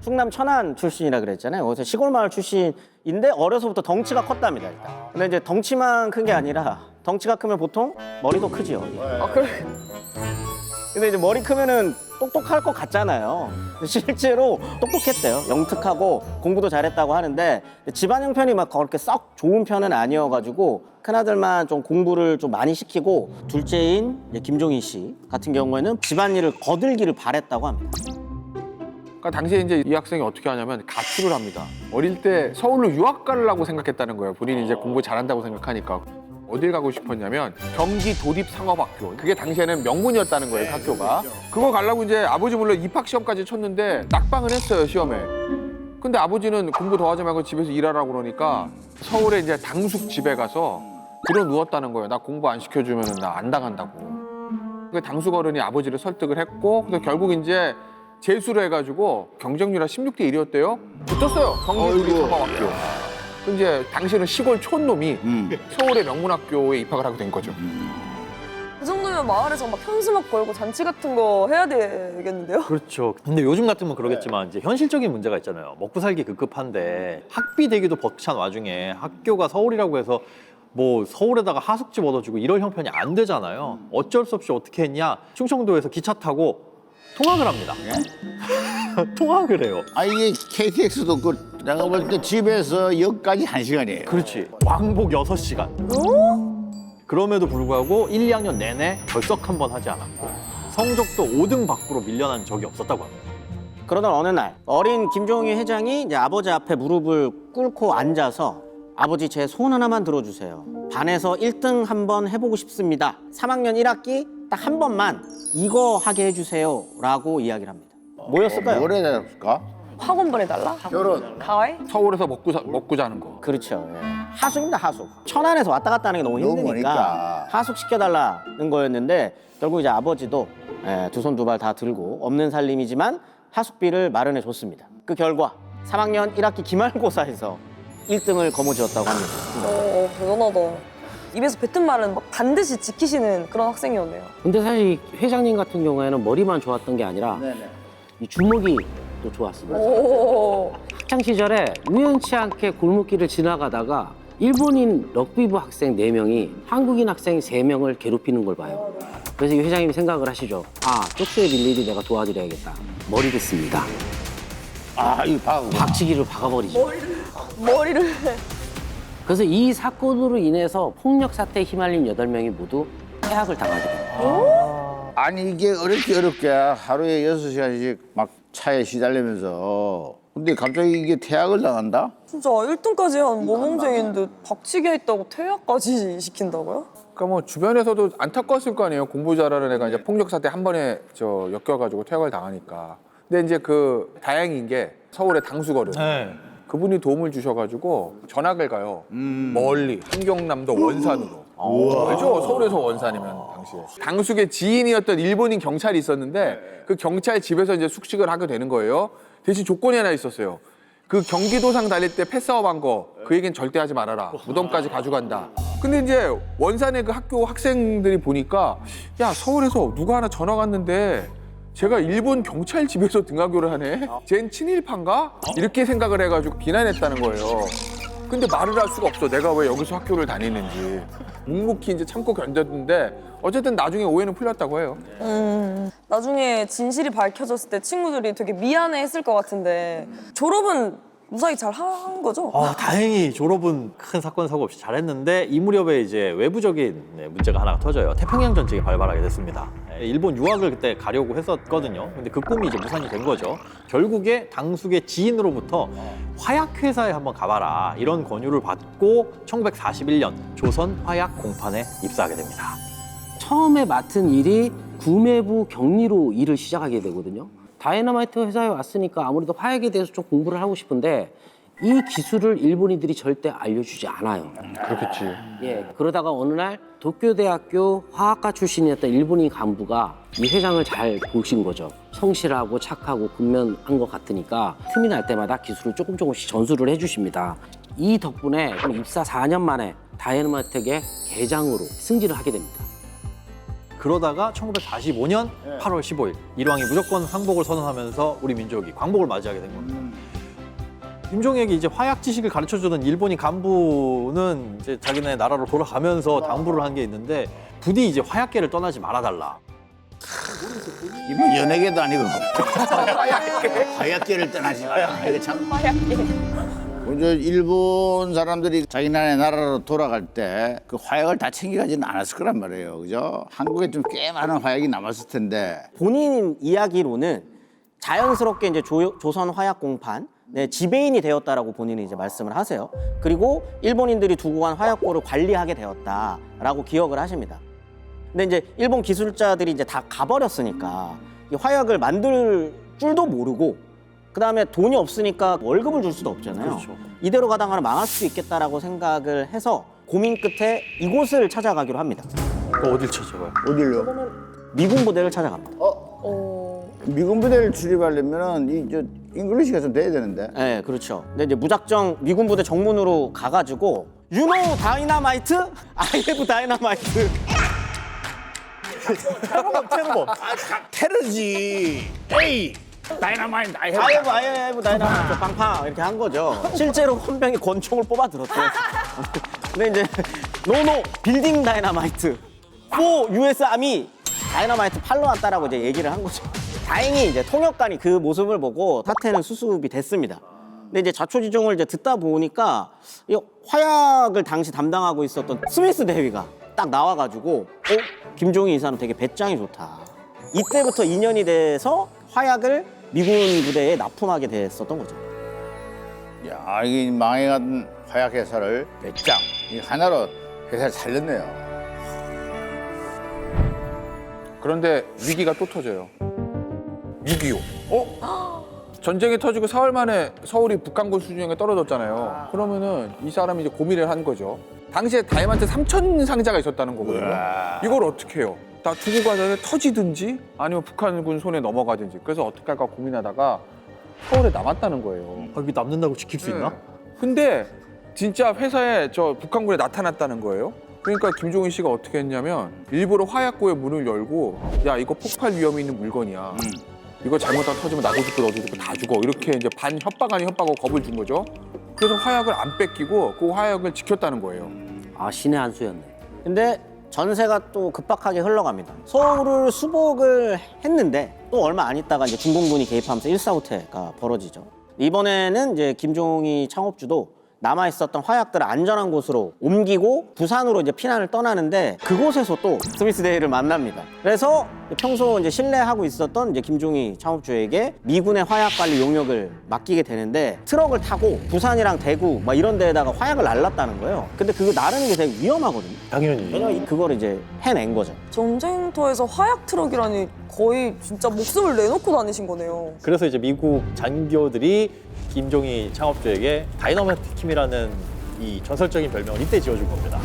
충남 천안 출신이라 그랬잖아요. 그래서 시골 마을 출신인데 어려서부터 덩치가 컸답니다, 일단. 근데 이제 덩치만 큰 게 아니라 덩치가 크면 보통 머리도 크지요. 아, 그래. 근데 이제 머리 크면은 똑똑할 것 같잖아요. 실제로 똑똑했대요. 영특하고 공부도 잘했다고 하는데 집안 형편이 막 그렇게 썩 좋은 편은 아니어가지고 큰아들만 좀 공부를 좀 많이 시키고 둘째인 이제 김종인 씨 같은 경우에는 집안일을 거들기를 바랬다고 합니다. 그러니까 당시에 이제 이 학생이 어떻게 하냐면 가출을 합니다. 어릴 때 서울로 유학 가려고 생각했다는 거예요. 본인이 이제 공부 잘한다고 생각하니까. 어딜 가고 싶었냐면 경기 도립상업학교. 그게 당시에는 명문이었다는 거예요, 그 학교가. 그거 가려고 이제 아버지 몰래 입학 시험까지 쳤는데 낙방을 했어요, 시험에. 근데 아버지는 공부 더 하지 말고 집에서 일하라고 그러니까 서울에 이제 당숙 집에 가서 들어 누웠다는 거예요. 나 공부 안 시켜주면 나 안 당한다고. 그 당숙 어른이 아버지를 설득을 했고 그래서 결국 이제 재수를 해가지고 경쟁률 한 16대 1이었대요. 붙었어요, 경기 도립상업학교. 그 이제 당시에는 시골 촌놈이 서울의 명문학교에 입학을 하게 된 거죠. 그 정도면 마을에서 막 현수막 걸고 잔치 같은 거 해야 되겠는데요? 그렇죠. 근데 요즘 같으면 그러겠지만 이제 현실적인 문제가 있잖아요. 먹고 살기 급급한데 학비 대기도 벅찬 와중에 학교가 서울이라고 해서 뭐 서울에다가 하숙집 얻어주고 이럴 형편이 안 되잖아요. 어쩔 수 없이 어떻게 했냐? 충청도에서 기차 타고 통학을 합니다. 통학을 해요. 아 이게 KTX도 그 내가 볼 때 집에서 역까지 1시간이에요. 그렇지. 왕복 6시간. 그럼에도 불구하고 1, 2학년 내내 결석 한 번 하지 않았고 성적도 5등 밖으로 밀려난 적이 없었다고 합니다. 그러던 어느 날 어린 김종희 회장이 이제 아버지 앞에 무릎을 꿇고 앉아서 아버지 제 소원 하나만 들어주세요. 반에서 1등 한번 해보고 싶습니다. 3학년 1학기 딱 한 번만 이거 하게 해주세요 라고 이야기를 합니다. 뭐였을까요? 뭘 해야 될까? 학원 보내달라? 결혼. 가와이? 서울에서 먹고 자는 거. 그렇죠. 예. 하숙입니다, 하숙. 천안에서 왔다 갔다 하는 게 너무 너무 힘드니까 머니까. 하숙 시켜달라는 거였는데 결국 이제 아버지도 두 손 두 발 다 들고 없는 살림이지만 하숙비를 마련해 줬습니다. 그 결과 3학년 1학기 기말고사에서 1등을 거머쥐었다고 합니다. 대단하다. 입에서 뱉은 말은 막 반드시 지키시는 그런 학생이었네요. 근데 사실 이 회장님 같은 경우에는 머리만 좋았던 게 아니라 이 주먹이 또 좋았습니다. 오. 학창 시절에 우연치 않게 골목길을 지나가다가 일본인 럭비부 학생 4명이 한국인 학생 3명을 괴롭히는 걸 봐요. 그래서 이 회장님이 생각을 하시죠. 아, 쪽수에 밀리리 내가 도와드려야겠다. 머리 듣습니다. 아 이거 봐. 박치기를 박아버리죠. 머리를. 그래서 이 사건으로 인해서 폭력 사태에 휘말린 8명이 모두 퇴학을 당하게 됩니다. 아니 이게 어렵게 하루에 6시간씩 막 차에 시달리면서 근데 갑자기 이게 퇴학을 당한다? 진짜 1등까지 한 모범생인데 박치기 했다고 퇴학까지 시킨다고요? 그러니까 뭐 주변에서도 안타까웠을 거 아니에요. 공부 잘하는 애가 이제 폭력 사태 한 번에 엮여가지고 퇴학을 당하니까. 근데 이제 그 다행인 게 서울의 당수거든. 그분이 도움을 주셔가지고 전학을 가요. 멀리 한경남도 원산으로. 알죠? 서울에서 원산이면 당시에. 당숙의 지인이었던 일본인 경찰이 있었는데 그 경찰 집에서 이제 숙식을 하게 되는 거예요. 대신 조건이 하나 있었어요. 그 경기도상 달릴 때 패스업한 거 그 얘기는 절대 하지 말아라. 무덤까지 가져간다. 근데 이제 원산의 그 학교 학생들이 보니까 야 서울에서 누가 하나 전학 왔는데 제가 일본 경찰 집에서 등하교를 하네? 쟨 친일파인가? 이렇게 생각을 해가지고 비난했다는 거예요. 근데 말을 할 수가 없어. 내가 왜 여기서 학교를 다니는지. 묵묵히 이제 참고 견뎠는데 어쨌든 나중에 오해는 풀렸다고 해요. 나중에 진실이 밝혀졌을 때 친구들이 되게 미안해했을 것 같은데 졸업은 무사히 잘 한 거죠? 다행히 졸업은 큰 사건 사고 없이 잘했는데 이 무렵에 이제 외부적인 문제가 하나가 터져요. 태평양 전쟁이 발발하게 됐습니다. 일본 유학을 그때 가려고 했었거든요. 근데 그 꿈이 이제 무산이 된 거죠. 결국에 당숙의 지인으로부터 화약회사에 한번 가봐라 이런 권유를 받고 1941년 조선 화약 공판에 입사하게 됩니다. 처음에 맡은 일이 구매부 격리로 일을 시작하게 되거든요. 다이너마이트 회사에 왔으니까 아무래도 화약에 대해서 좀 공부를 하고 싶은데 이 기술을 일본인들이 절대 알려주지 않아요. 그렇겠지. 예, 그러다가 어느 날 도쿄대학교 화학과 출신이었던 일본인 간부가 이 회장을 잘 보신 거죠. 성실하고 착하고 근면한 것 같으니까 틈이 날 때마다 기술을 조금씩 전수를 해주십니다. 이 덕분에 입사 4년 만에 다이너마이트의 계장으로 승진을 하게 됩니다. 그러다가 1945년 8월 15일 일왕이 무조건 항복을 선언하면서 우리 민족이 광복을 맞이하게 된 겁니다. 김종에게 이제 화약 지식을 가르쳐주던 일본인 간부는 이제 자기네 나라로 돌아가면서 당부를 한 게 있는데 부디 이제 화약계를 떠나지 말아달라. 이번 연예계도 아니고 화약계를 떠나지 마라. 이거 참. 먼저 일본 사람들이 자기 나라로 돌아갈 때 그 화약을 다 챙겨가지는 않았을 거란 말이에요, 그죠? 한국에 좀 꽤 많은 화약이 남았을 텐데. 본인 이야기로는 자연스럽게 이제 조선 화약 공판 네, 지배인이 되었다라고 본인이 이제 말씀을 하세요. 그리고 일본인들이 두고 간 화약고를 관리하게 되었다라고 기억을 하십니다. 근데 이제 일본 기술자들이 이제 다 가버렸으니까 이 화약을 만들 줄도 모르고 그다음에 돈이 없으니까 월급을 줄 수도 없잖아요. 그렇죠. 이대로 가다가는 망할 수도 있겠다라고 생각을 해서 고민 끝에 이곳을 찾아가기로 합니다. 어딜 찾아가요? 어딜요? 미군 부대를 찾아갑니다. 미군 부대를 출입하려면은 이저 잉글리시가 좀 돼야 되는데. 네, 그렇죠. 근데 이제 무작정 미군 부대 정문으로 가가지고 You know dynamite? I have dynamite. 태로범. 테러지. 에이. 다이너마이트. I have dynamite. 빵빵 이렇게 한 거죠. 실제로 헌병이 권총을 뽑아 들었대요. 근데 이제 No, 빌딩 다이너마이트. For US Army. 다이너마이트 팔로 왔다라고 이제 얘기를 한 거죠. 다행히 이제 통역관이 그 모습을 보고 사태는 수습이 됐습니다. 근데 이제 자초지종을 이제 듣다 보니까 이 화약을 당시 담당하고 있었던 스미스 대위가 딱 나와가지고 김종희 이 사람 되게 배짱이 좋다. 이때부터 인연이 돼서 화약을 미군 부대에 납품하게 됐었던 거죠. 야, 이게 망해간 화약 회사를 배짱. 이 하나로 회사를 살렸네요. 그런데 위기가 또 터져요. 6.25. 전쟁이 터지고 4월 만에 서울이 북한군 수준에 떨어졌잖아요. 그러면은 이 사람이 이제 고민을 한 거죠. 당시에 다이아몬드 3,000 상자가 있었다는 거거든요. 이걸 어떻게 해요? 다 두고 가서 터지든지 아니면 북한군 손에 넘어가든지. 그래서 어떻게 할까 고민하다가 서울에 남았다는 거예요. 아, 이게 남는다고 지킬 수 있나? 근데 진짜 회사에 저 북한군에 나타났다는 거예요. 그러니까 김종인 씨가 어떻게 했냐면 일부러 화약고의 문을 열고 야 이거 폭발 위험이 있는 물건이야. 이거 잘못하다 터지면 나도 죽고 너도 죽고 다 죽어. 이렇게 이제 반 협박 아닌 협박으로 겁을 준 거죠. 그래서 화약을 안 뺏기고 그 화약을 지켰다는 거예요. 아, 신의 한 수였네. 근데 전세가 또 급박하게 흘러갑니다. 서울을 수복을 했는데 또 얼마 안 있다가 이제 중공군이 개입하면서 일사후퇴가 벌어지죠. 이번에는 이제 김종희 창업주도 남아있었던 화약들을 안전한 곳으로 옮기고 부산으로 이제 피난을 떠나는데 그곳에서 또 스미스 대위를 만납니다. 그래서 평소 이제 신뢰하고 있었던 이제 김종희 창업주에게 미군의 화약 관리 용역을 맡기게 되는데 트럭을 타고 부산이랑 대구 막 이런 데에다가 화약을 날랐다는 거예요. 근데 그거 나르는 게 되게 위험하거든요. 당연히. 왜냐면 그걸 이제 해낸 거죠. 전쟁터에서 화약 트럭이라니 거의 진짜 목숨을 내놓고 다니신 거네요. 그래서 이제 미국 장교들이 김종희 창업주에게 다이너마이트 킴이라는 이 전설적인 별명을 이때 지어준 겁니다.